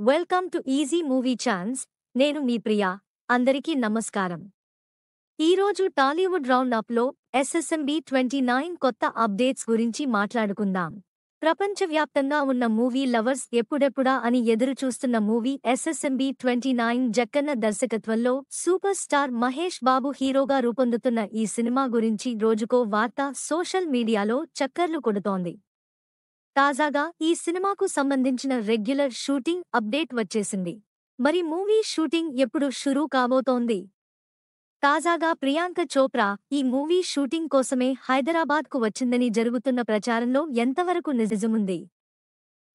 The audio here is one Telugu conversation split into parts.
Welcome to easy movie chance. నేను మీ ప్రియా. అందరికీ నమస్కారం. ఈరోజు టాలీవుడ్ రౌండప్లో ఎస్ఎస్ఎంబి 29 కొత్త అప్డేట్స్ గురించి మాట్లాడుకుందాం. ప్రపంచవ్యాప్తంగా ఉన్న మూవీ లవర్స్ ఎప్పుడెప్పుడా అని ఎదురుచూస్తున్న మూవీ ఎస్ఎస్ఎంబి 29 జక్కన్న దర్శకత్వంలో సూపర్ స్టార్ మహేష్ బాబు హీరోగా రూపొందుతున్న ఈ సినిమా గురించి రోజుకో వార్త సోషల్ మీడియాలో చక్కర్లు కొడుతోంది. తాజాగా ఈ సినిమాకు సంబంధించిన రెగ్యులర్ షూటింగ్ అప్డేట్ వచ్చేసింది. మరి మూవీ షూటింగ్ ఎప్పుడు షురూ కాబోతోంది? తాజాగా ప్రియాంక చోప్రా ఈ మూవీ షూటింగ్ కోసమే హైదరాబాద్కు వచ్చిందని జరుగుతున్న ప్రచారంలో ఎంతవరకు నిజముంది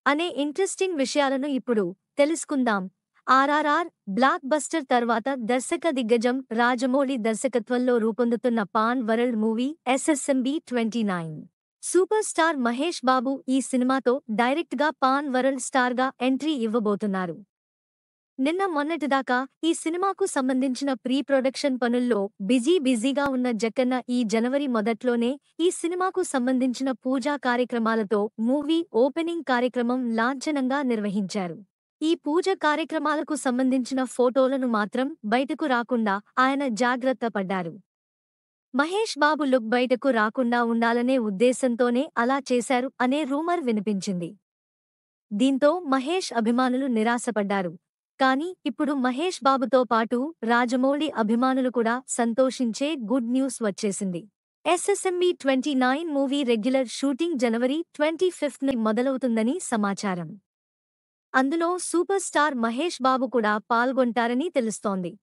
అనే ఇంట్రెస్టింగ్ విషయాలను ఇప్పుడు తెలుసుకుందాం. ఆర్ఆర్ఆర్ బ్లాక్ బస్టర్ తర్వాత దర్శక దిగ్గజం రాజమౌళి దర్శకత్వంలో రూపొందుతున్న pan world movie SSMB 29. Super star Mahesh Babu ఈ సినిమాతో డైరెక్ట్గా పాన్ వరల్డ్ స్టార్గా ఎంట్రీ ఇవ్వబోతున్నారు. నిన్న మొన్నటిదాకా ఈ సినిమాకు సంబంధించిన ప్రీ ప్రొడక్షన్ పనుల్లో బిజీగా ఉన్న జక్కన్న ఈ జనవరి మొదట్లోనే ఈ సినిమాకు సంబంధించిన పూజా కార్యక్రమాలతో మూవీ ఓపెనింగ్ కార్యక్రమం లాంఛనంగా నిర్వహించారు. ఈ పూజ కార్యక్రమాలకు సంబంధించిన ఫోటోలను మాత్రం బయటకు రాకుండా ఆయన జాగ్రత్త పడ్డారు. మహేష్ బాబు లుక్ బయటకు రాకుండా ఉండాలనే ఉద్దేశంతోనే అలా చేశారు అనే రూమర్ వినిపించింది. దీంతో మహేష్ అభిమానులు నిరాశపడ్డారు. కానీ ఇప్పుడు మహేష్ బాబుతో పాటు రాజమౌళి అభిమానులు కూడా సంతోషించే గుడ్ న్యూస్ వచ్చేసింది. ఎస్ఎస్ఎంబి 29 మూవీ రెగ్యులర్ షూటింగ్ జనవరి 25న మొదలవుతుందని సమాచారం. అందులో సూపర్ స్టార్ మహేష్ బాబు కూడా పాల్గొంటారని తెలుస్తోంది.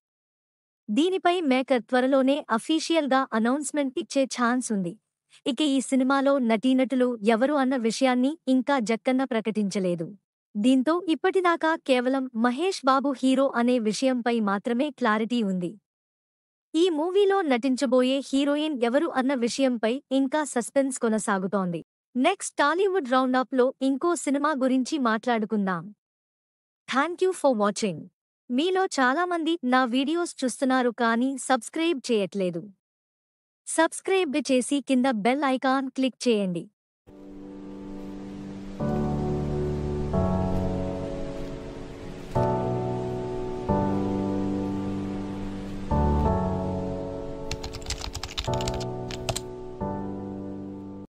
దీనిపై మేకర్ త్వరలోనే అఫీషియల్గా అనౌన్స్మెంట్ ఇచ్చే ఛాన్స్ ఉంది. ఇక ఈ సినిమాలో నటీనటులు ఎవరు అన్న విషయాన్ని ఇంకా జక్కన్న ప్రకటించలేదు. దీంతో ఇప్పటిదాకా కేవలం మహేష్ బాబు హీరో అనే విషయంపై మాత్రమే క్లారిటీ ఉంది. ఈ మూవీలో నటించబోయే హీరోయిన్ ఎవరు అన్న విషయంపై ఇంకా సస్పెన్స్ కొనసాగుతోంది. నెక్స్ట్ టాలీవుడ్ రౌండప్లో ఇంకో సినిమా గురించి మాట్లాడుకుందాం. Thank you for watching. మీలో చాలామంది నా వీడియోస్ చూస్తున్నారు కానీ సబ్స్క్రైబ్ చేయట్లేదు. సబ్స్క్రైబ్ చేసి కింద బెల్ ఐకాన్ క్లిక్ చేయండి.